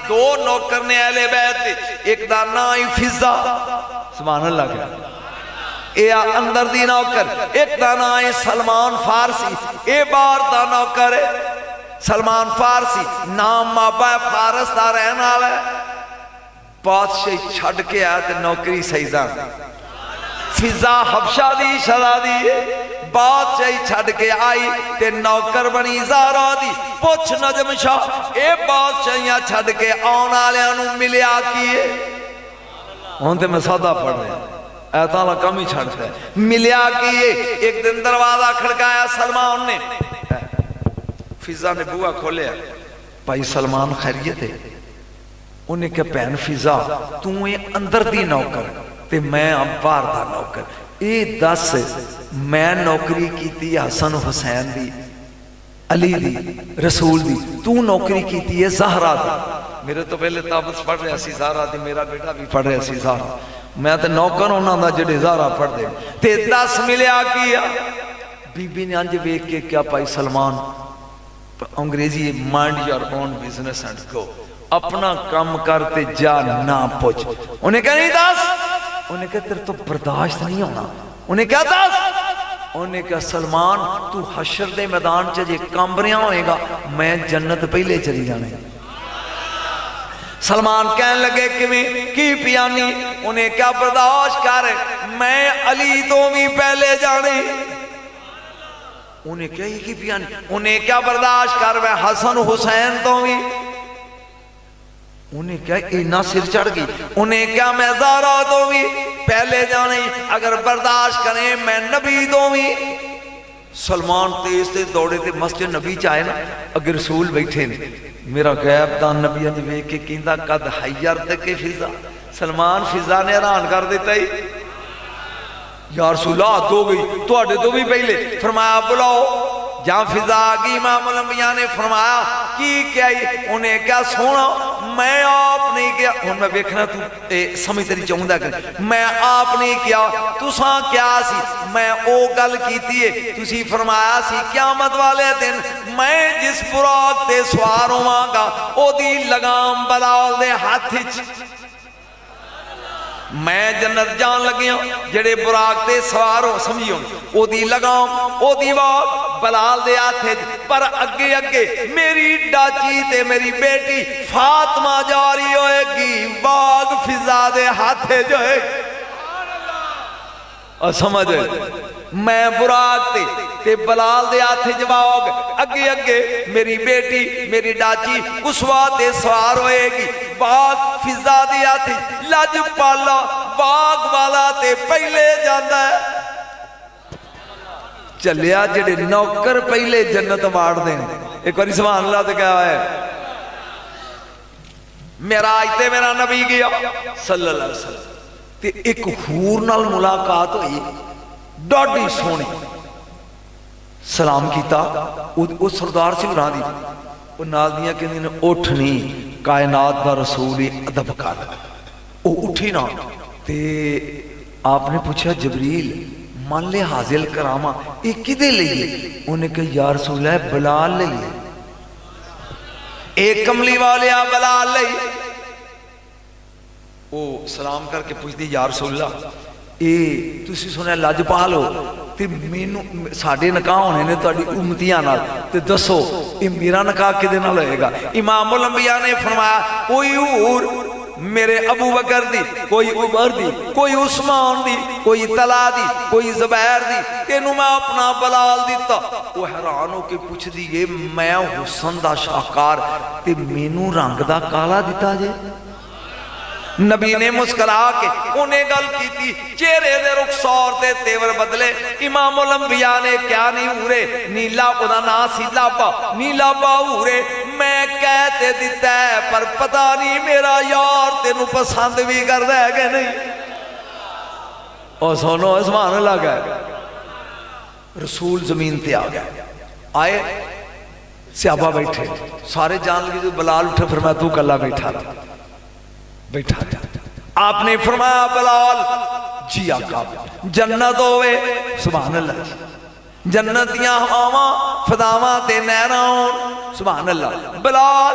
دو نوکر نے اہل بیت دے، ایک دا نا ہی فضا، سبحان اللہ کیا اے اندر دی نوکر، ایک دا نا ہی سلمان فارسی، اے بار دا نوکر ہے سلمان فارسی، نام مابا فارس دا رہنا ہے، بادشاہ چھڑ کے آیا تے نوکری سیزان، فضا حبشہ دی شہزادی ہے، بادشاہی چھڑ کے آئی تے نوکر بنی زہرا دی، پوچھ نجم شاہ اے بادشاہیاں چھڑ کے آن آلیاں ملیا کیے، ہون تے میں سادہ پڑھ رہے ہیں ایتا اللہ کم ہی چھڑتا ہے، ملیا کیے، ایک دن دروازہ کھڑکایا سلمان نے، فضا نے بوہ کھولیا، بھائی سلمان خیریت ہے، انہیں کہ پہن فضا تو اندر دی نوکر تے میں اب باہر دا نوکر، اے دس میں نوکری کی تھی حسن حسین دی، علی دی، رسول دی، تو نوکری کی تھی ہے زہرہ دی، میرے تو پہلے تابس پڑھ رہے اسی زہرہ دی، میرا بیٹا بھی پڑھ رہے اسی زہرہ، میں تے نوکر ہونا دا جڑے زہرہ پڑھ دے، تے دس ملیا کیا، بی بی نے آنجے بیک کے کیا پائی سلمان، انگریزی mind your own business and go, اپنا کام کرتے جا نہ پوچھ، انہیں کہا نہیں دس، انہیں کہا تیرے تو برداشت نہیں ہونا، انہیں کہا دس، انہیں کہا سلمان تو حشر دے میدان چاہے کامبریاں ہوئے گا، میں جنت پہلے چلی جانے، سلمان کہنے لگے کہ میں کی پیانی، انہیں کیا برداشت کر میں علی تو بھی پہلے جانے، انہیں کیا یہ کی پیانی، انہیں کیا برداشت کر میں حسن حسین تو بھی، انہیں کیا اینا سر چڑھ گئی، انہیں کیا میں زہرا تو بھی پہلے جانے، اگر برداشت کریں میں نبی تو بھی، سلمان تیز تے دوڑے تے مسجد نبی چاہے نا، اگر رسول بیٹھے نے، میرا غیب دان نبی انج وے کے کہندا قد حیر تک فضا، سلمان فضا نے حیران کر دیتا ہی، یا رسول اللہ حد ہو گئی تو اڈے تو بھی پہلے، فرمایا بلاؤ، جہاں فضا آگی امام الانبیاء نے فرمایا کی کیا ہی، انہیں کیا سونا میں آپ نہیں کیا، ان میں بیکھنا تو سمجھ تری چاہوں دا کر، میں آپ نہیں کیا تو ساں کیا سی، میں او گل کی تیئے تو سی فرمایا سی قیامت والے دن میں جس براق تے سوار ہوں گا او دی لگام بلال دے ہاتھ میں جنت جان لگیاں جڑے براق تے سواروں سمجھیوں او دی لگام او دی واق بلال دے آتھے پر اگے اگے میری ڈاچی تے میری بیٹی فاطمہ جاری ہوئے گی واق فضا دے ہاتھے جو ہے اور سمجھے میں براق تے بلال دے آتھے جواؤ اگے اگے میری بیٹی میری ڈاچی کسوا تے سوار ہوئے گی باغ فضا دے آتھے لج پالا باغ والا تے پہلے جاندہ ہے چلیا جڑے نوکر پہلے جنت وار دیں ایک باری سبحان اللہ تے کہا ہے میرا آئیتے میرا نبی گیا صلی اللہ علیہ وسلم تے ایک حور نال ملاقات ہوئی ڈاڈی سونی سلام کیتا وہ سردار سے اڑا دی وہ نال دیا کہ انہیں اٹھنی کائنات دا رسولی ادب کر وہ اٹھی نا تے آپ نے پوچھا جبریل مان لے حاضر کرامہ ایک کدے لئیے انہیں کہا یا رسول اللہ بلال لئیے ایک کملی والے بلال لئیے وہ سلام کر کے پوچھ دی یا رسول اللہ اے تسی سنے لاج پالو تے مینو ساڑھے نکاح ہونے نے تو امتیاں نال تے دسو اے میرا نکاح کدے نہ لئے گا امام الانبیاء نے فرمایا کوئی اور میرے ابو بکر دی کوئی عمر دی کوئی عثمان دی کوئی طلحہ دی کوئی زبیر دی تینوں میں اپنا بلال دیتا وہ حیرانوں کے پوچھ دیئے میں حسن دا شاہکار تے مینو رنگ دا کالا دیتا جے نبی نے مسکرا کے انہیں گل کی تھی چہرے دے رخسار دے تیور بدلے امام الانبیاء نے کیا نہیں ہورے نیلا خدا ناسی لابا نیلا با ہورے میں کہتے دیتا ہے پر پتہ نہیں میرا یار تینوں پسند بھی کر دے گے نہیں اور سونو اسمان اللہ گئے رسول زمین تے آ گئے آئے صحابہ بیٹھے سارے جان لگے جو بلال اٹھے فرمایا تو کلا بیٹھا رہا بیٹھا رہا آپ نے فرمایا بلال جی آقا جنت ہوئے سبحان اللہ جنتیاں ہواں فداواں تے نہراں سبحان اللہ بلال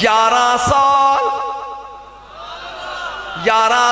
11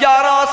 11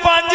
5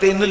3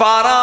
12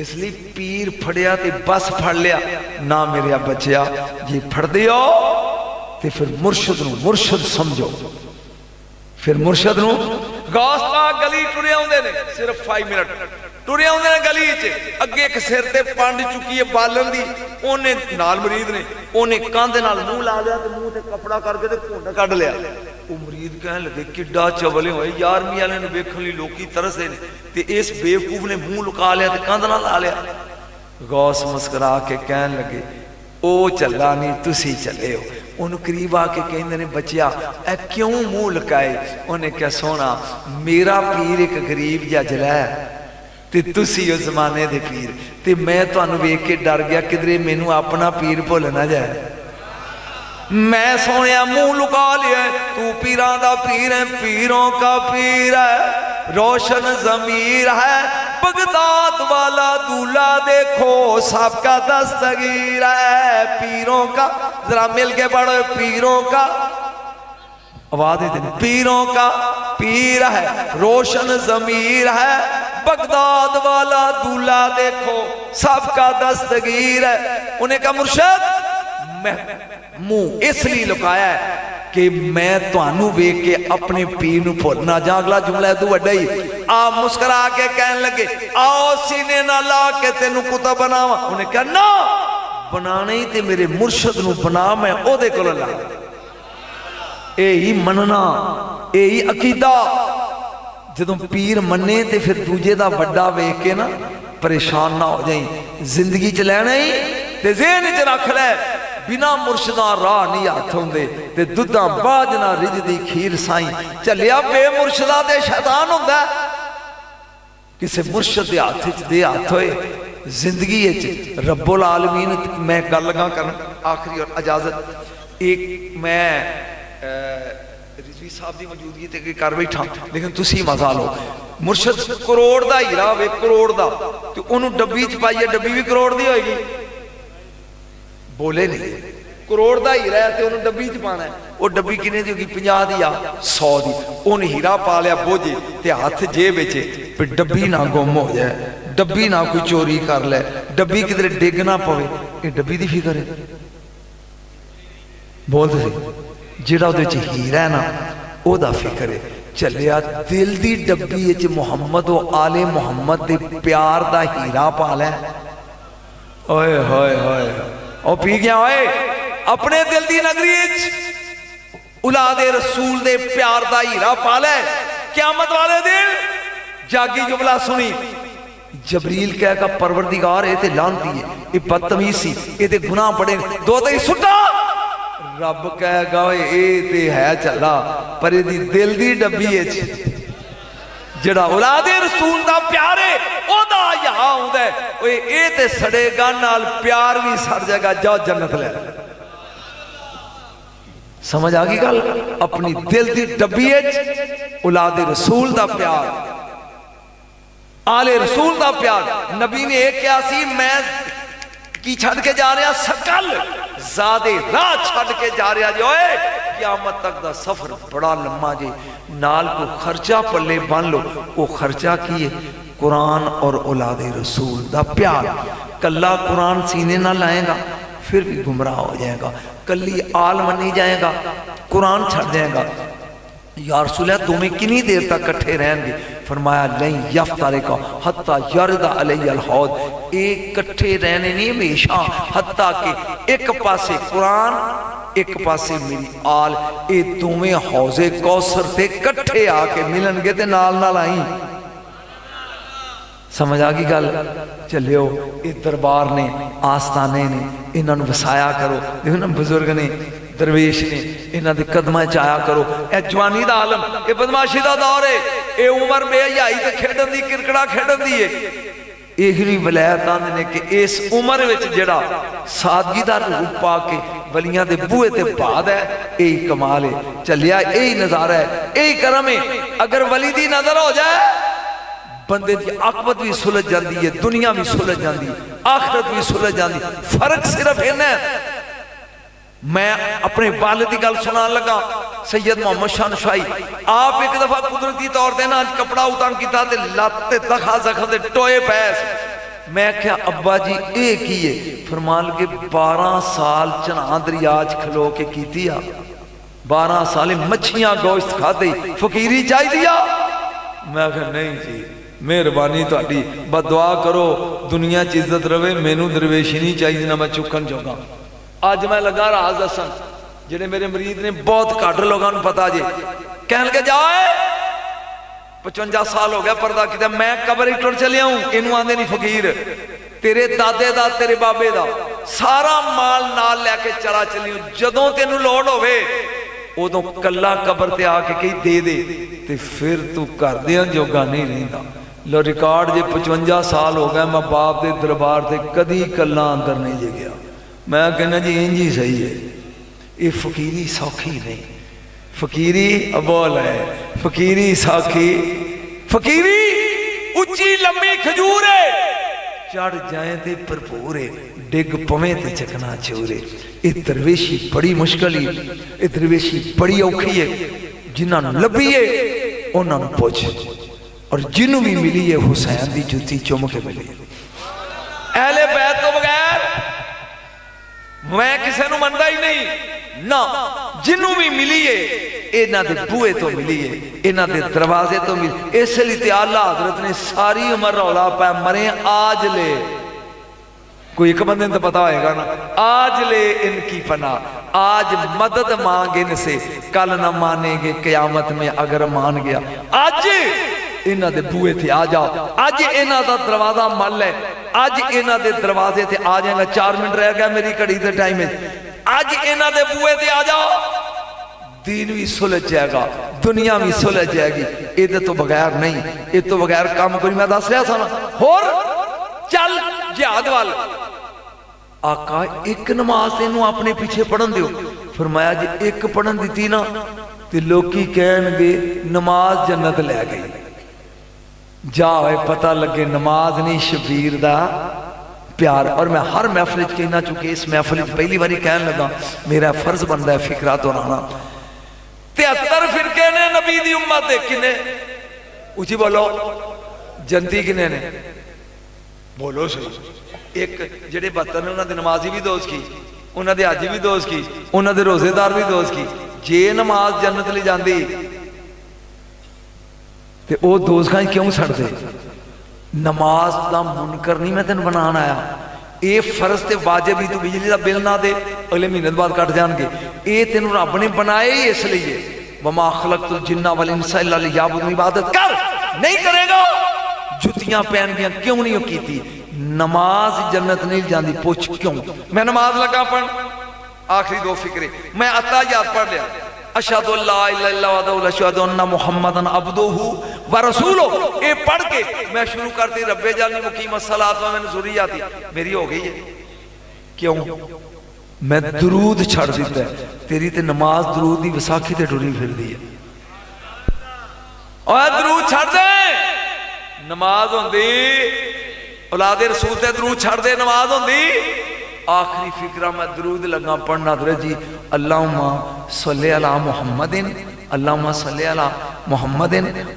اس لیے پیر پھڑیا تے بس پھڑ لیا نہ میرے بچیا، جی پھڑ دیو تے پھر مرشد نو مرشد سمجھو، پھر مرشد نو غوث پاک گلی ٹرے ہوندے نے صرف 5 منٹ ٹرے ہوندے نے گلی چ، اگے ایک سر تے پانڈ چکی ہے بالن دی، اونے نال مرید نے اونے کاندے نال منہ لا لیا تے منہ تے کپڑا کر کے تے گھونڈ کڈ لیا۔ وہ مرید کہنے لگے کڈا چولے ہوئے یار میاں نے ویکھن لئی لوکی ترسدے نے تے اس بیوقوف نے منہ لکا لیا تے کاندھ نال لا لیا۔ غوث مسکرا کے کہنے لگے او چلا نہیں تسی چلے ہو۔ انہوں قریب آ کے کہندے نے بچیا اے کیوں منہ لکائے؟ انہیں کہا سونا میرا پیر ایک غریب جا جلا ہے تے تسی او زمانے دے پیر، تے میں تانوں ویکھ کے ڈر گیا کدھرے مینوں اپنا پیر بھول نہ جائے، میں سونیا منہ لکا لیا ہے، تو پیران دا پیر ہے، پیروں کا پیر ہے، روشن ضمیر ہے، بغداد والا دولہ دیکھو سب کا دستگیر ہے، پیروں کا ذرا مل کے پڑھو، پیروں کا آواز دیں، پیروں کا پیر ہے، روشن ضمیر ہے، بغداد والا دولہ دیکھو سب کا دستگیر ہے۔ انہیں کہا مرشد میں منہ اس لیے لکایا ہے کہ میں توانوں ویکھ کے اپنے پیر نو بھول نہ جاں۔ اگلا جملہ ہے تو وڈا ہی، آپ مسکرا کے کہنے لگے آؤ سینے نہ لا کے تینوں کتا بناواں۔ انہیں کہا نہ بنانا ہی تے میرے مرشد نو بنا، میں او دے کول لا، اے ہی مننا، اے ہی عقیدہ۔ جدوں پیر منے تے پھر دوجے دا وڈا ویکھ کے نا پریشان نہ ہو جائیں، زندگی چ لینا ہی تے ذہن چ رکھ لے بنا مرشداں راہ نہیں ہاتھ ہوندے، تے دودھاں باج نہ رجدی کھیر سائیں، چلیا بے مرشدہ دے شیطان ہوندا ہے۔ کسے مرشد دے ہاتھ وچ دے ہاتھ ہوئے زندگی وچ رب العالمین۔ میں گل لگا کرن آخری اور اجازت، ایک میں رضوی صاحب دی موجودگی تے کر بیٹھا لیکن تسی مزہ لو، مرشد کروڑ دا ہیرا ہوئے، کروڑ دا، تے انہوں ڈبی چ پائیے، ڈبی بھی کروڑ دی ہوئے گی، بولے نہیں، کروڑ دا ہیرا ہے تے انہوں ڈبی چ پانا ہے، وہ ڈبی کنے دی ہوگی 50 دی یا 100 دی، انہوں ہیرا پا لیا بوجھے تے ہاتھ جے بیچے، پھر ڈبی نہ گم ہو جائے، ڈبی نہ کوئی چوری کر لے، ڈبی کدھر ڈگ نہ پوے، یہ ڈبی دی فکر ہے۔ بول دے جڑا دے چ ہیرا ہے نا او دا فکر ہے۔ چلیا دل دی ڈبی وچ محمد و آل محمد دے پیار دا ہیرا پا لے، اوئے ہوئے ہوئے او پی گیا ہوئے اپنے دل دی نگری وچ اولاد رسول دے پیار دا ہیرا پا لے۔ قیامت والے دن جاگی جملہ سنی، جبریل کہے گا پروردگار اے تے لانتی ہے، اے بدتمیز سی، اے تے گناہ بڑے دو تے سٹا، رب کہے گا اے تے ہے چلا پر اے دی دل دی ڈبی اچ جڑا اولاد رسول دا پیارے او دا یہاں ہوں دے اے تے سڑے گا نال پیار بھی سڑ جائے گا، جاؤ جنت لے۔ سمجھ آگی گل؟ اپنی دل دی ڈبی اچ اولاد رسول دا پیار، آل رسول دا پیار۔ نبی نے ایک کیا سی میں کی چھڑ کے جا رہا سکل زادے راہ چھڑ کے جا رہا جو ہے قیامت تک دا سفر بڑا لمحہ جی، نال کو خرچہ پلے بن لو، وہ خرچہ کیے قرآن اور اولاد رسول دا پیار۔ کلہ قرآن سینے نہ لائے گا پھر بھی گمراہ ہو جائے گا، کلی آل منی جائے گا قرآن چھڑ جائے گا۔ یا رسول اللہ تمہیں کنی دیر تک کٹھے رہیں گے؟ فرمایا لن یفترقا حتی یرد علی الحوض، ایک کٹھے رہنے نہیں ہمیشہ، حتیٰ کہ ایک پاسے قرآن ایک پاسے میری آل، اے تمہیں حوض کوثر تے کٹھے آ کے ملن گے تے نال نال آئیں۔ سمجھ آگی گل؟ چلیو اس دربار نے آستانے نے انہوں نے وسایا کرو، دیکھو نا بزرگ نے درویش نے انہاں دے قدمہ چایا کرو۔ اے جوانی دا عالم، اے بدماشی دا دور ہے، اے عمر بے حیائی تے کھیڈن دی کرکڑا کھیڈن دی ہے۔ ایہری ولایت آندے نے کہ اس عمر وچ جڑا سادگی دا روپ پا کے ولیاں دے بوئے تے بعد ہے، اے کمال ہے۔ چلیا اے نظارہ ہے، اے کرم ہے۔ اگر ولی دی نظر ہو جائے بندے دی عاقبت بھی سلجھ جاندی ہے، دنیا بھی سلجھ جاندی، آخرت بھی سلجھ جاندی۔ فرق صرف ہے میں اپنے والد کی گل سنان لگا، سید محمد شاہ نشائی، آپ ایک دفعہ قدرتی طور تے نا کپڑا اتان کیتا تے لات تے دخا زخم تے ٹوئے پیس میں کیا ابا جی اے کی ہے؟ فرمان لگے 12 سال چنان دریاج کھلو کے کیتی آ 12 سال مچھیاں گوشت کھا دی فقیری چاہی دیا؟ میں کہا نہیں جی مہربانی تہاڈی بس دعا کرو دنیا چ عزت رہے مینوں درویشی نہیں چاہیے نہ میں چکن جوگا اج میں لگا راز دسن جڑے میرے مرید نے بہت گھٹ لوگاں نوں پتا جے کہن کے جائے 55 سال ہو گیا پردہ کیتا میں قبر ہی ٹر چلیا ہوں اینوں آندے نہیں فقیر تیرے دادے دا تیرے بابے دا سارا مال نال لے کے چلا چلی ہوں جدوں تینوں لوڑ ہوے ادوں کلا قبر تے آ کے کہیں دے دے تے پھر تو کر دیاں جوگا نہیں رہندا لو ریکارڈ جے 55 سال ہو گیا میں باپ دے دربار تے کدی کلا اندر نہیں جے گیا میں کہنا جی انج ہی صحیح ہے یہ فقیری سوکھی نہیں فقیری ابول ہے فقیری ساکھی فقیری اچھی لمبی کھجور ہے چڑھ جائیں تے بھرپور ہے ڈگ پویں تے چکنا چورے یہ درویشی بڑی مشکل ہے یہ درویشی بڑی اوکھی ہے جنہاں لبی ہے انہاں نوں پوچھ اور جنہوں بھی ملی ہے حسین دی جوتی چوم کے ملی اہل بیت تو بغیر میں کسے نوں مندا ہی نہیں نہ جنہوں بھی ملی ہے اینا دے بوئے تو ملی ہے اینا دے دروازے تو ملی اس لیے تے اللہ حضرت نے ساری عمر رولا پہ مرے آج لے کوئی ایک بندے تو پتا ہوئے گا نا آج لے ان کی پناہ آج مدد مانگ ان سے کل نہ مانیں گے قیامت میں اگر مان گیا آج انہ دے بوئے تھے آ جاؤ آج انہ دا دروازہ مل ہے آج انہ دے دروازے تھے آ جائیں گا 4 منٹ رہ گیا میری کڑی دے ٹائم میں آج انہ دے بوئے تھے آ جاؤ دین بھی سلجھ جائے گا دنیا بھی سلجھ جائے گی یہ تو بغیر نہیں یہ تو بغیر کام کوئی میں دس رہا تھا نا اور چل جہاد وال آقا ایک نماز تینوں اپنے پیچھے پڑھن دیو فرمایا جی ایک پڑھن دیتی نا تے لوکی کہن گے نماز جنت لے گئی جاوے پتہ لگے نماز نہیں شبیر دا پیار اور میں ہر محفل کہنا چونکہ اس محفل پہلی باری کہنے لگا میرا فرض بندہ ہے فکرہ دہرانا 73 فرقے نے نبی دی امت دے کنے اچھی بولو جنتی کنے نے بولو صحیح ایک جڑے 72 نے انہوں نے نمازی بھی دوست کی انہوں نے حاجی بھی دوست کی انہوں نے روزے دار بھی دوست کی جے نماز جنت لے جاندی تے او دوست کھائیں کیوں سڑ دے نماز دا منکر نہیں میں تین بنانا آیا اے فرض تے واجب ہی تو بجلی دا بل نہ دے اگلے مہینے بعد کٹ جان گے اے تین رب نے بنائے ہی اس لیے وما خلقت الجن والانس الا لیعبدون عبادت کر نہیں کرے گا جتیاں پہن گیا کیوں نہیں کی تھی نماز جنت نہیں جاندی پوچھ کیوں میں نماز لگا پڑھ آخری 2 فکرے میں اتحیات پڑھ لیا اشہد اللہ الہ الا اللہ وحدہ لا شریک لہ ان محمدن عبدہ ورسولہ اے پڑھ کے میں شروع کرتی رب اجعلنی مقیم الصلاۃ ومن ذریتی میری ہو گئی ہے کیوں میں درود چھڑ دیتا ہے تیری تے نماز درود دی وساکھی تے ٹری پھر دی ہے اور درود چھڑ دے نماز ہوندی اولاد رسول تے درود چھڑ دے نماز ہوندی آخری فکرہ میں درود لگا پڑھنا در جی اللہم صلی علی محمد اللہم صلی علی محمد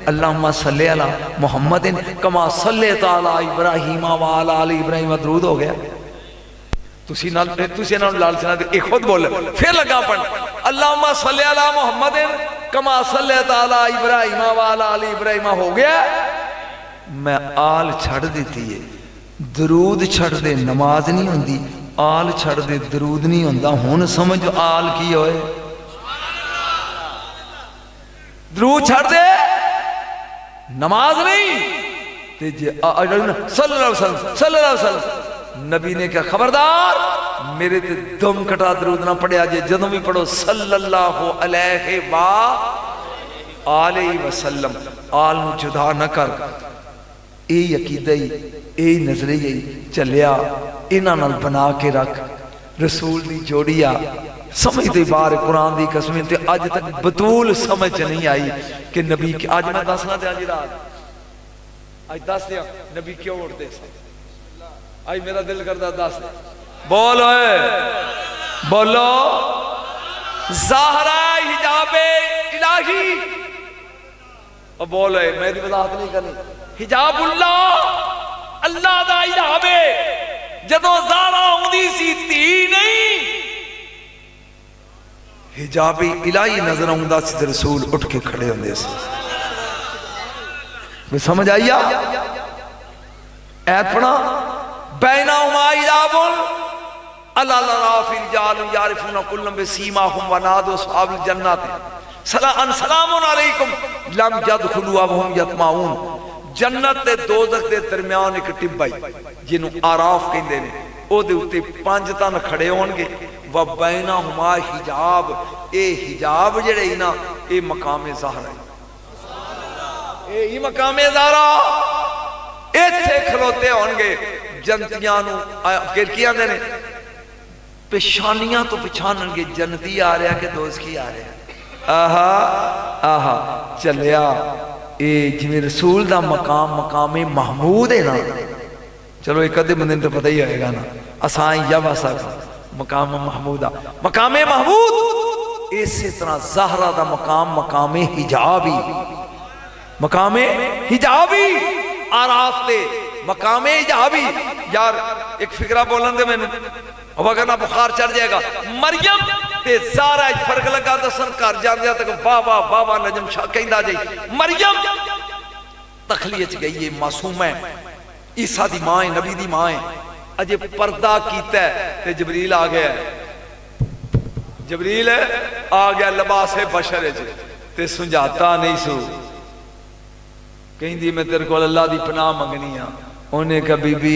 اللہم صلی علی محمد کما صلی تعالی ابراہیم وعلی آل ابراہیم درود ہو گیا تسی نال لال سنا دے ایک خود بولے پھر لگا پڑھ اللہم صلی علی محمد کما صلی تعالی ابراہیم وعلی آل ابراہیم ہو گیا میں آل چھڑ دیتی ہے درود چھڑ دے نماز نہیں ہوندی آل چھڑ دے درود نہیں ہوندہ ہون سمجھ آل کی ہوئے درود چھڑ دے نماز نہیں صلی اللہ علیہ وسلم نبی نے کہا خبردار میرے تے دم کٹا درود نہ پڑھے آجے جدوں بھی پڑھو صلی اللہ علیہ وسلم آل نو جدا نہ کر اے عقیدہ اے نظریہ چلیا انہاں نال بنا کے رکھ رسول دی جوڑیا سمجھ دے بار قرآن دی قسمیں تے آج تک بطول سمجھ نہیں آئی کہ نبی کی آج میں دسنا دے آج رات آج دس دیا نبی کیوں اٹھتے آج میرا دل کردہ دس دیا بولو بولو ظاہرہ حجاب الہی اور بولو میری وضاحت نہیں کرنی حجاب اللہ اللہ دا حجاب ہے جدوں زارا ہوندی سی تھی نہیں حجاب الہی نظر آوندا سی تے رسول اٹھ کے کھڑے ہوندے سی میں سمجھ آئی ایت پڑھا بینہما حجاب اللہ لا فی رجال یعرفون کلا بسیماہم ونادوا اصحاب الجنات سلام علیکم لم یدخلوا وهم یطمعون جنت تے دوزخ دے درمیان ایک ٹبائی جنوں آراف کہندے نے او دے اوتے 5 تن کھڑے ہون گے و بینہما حجاب اے حجاب جڑے نا اے مقام ظاہر ہے اے ہی مقام زہرا ایتھے کھلوتے ہون گے جنتیاں نو پھر کی آندے نے پیشانیاں تو پچھانن گے جنتی آ رہا کہ دوزخی آ رہا آہا آہا چلیا اے جویں رسول دا مقام محمود ہے نا چلو ایک ادھے بندے تو پتہ ہی آئے گا نا اسائیں یا واسا مقام محمودہ مقام محمود اسی طرح زہرہ دا مقام حجابی مقام حجابی آراف تے مقام حجابی یار ایک فکرہ بولن دے میں نے اب اگر نہ بخار چڑھ جائے گا مریم تے زارہ فرق لگا دسن کر جان دیا تک واہ نجم شاہ کہیں دا جائی مریم تخلیچ گئی ہے معصوم ہے عیسیٰ دی ماں ہے نبی دی ماں ہے اجے پردہ کیتا ہے تے جبریل آ گیا ہے جبریل آ گیا لباس بشر ہے تے سنجاتا نہیں سو کہیں دی میں تیرے کو اللہ دی پناہ منگنی ہاں انہیں کہا بی بی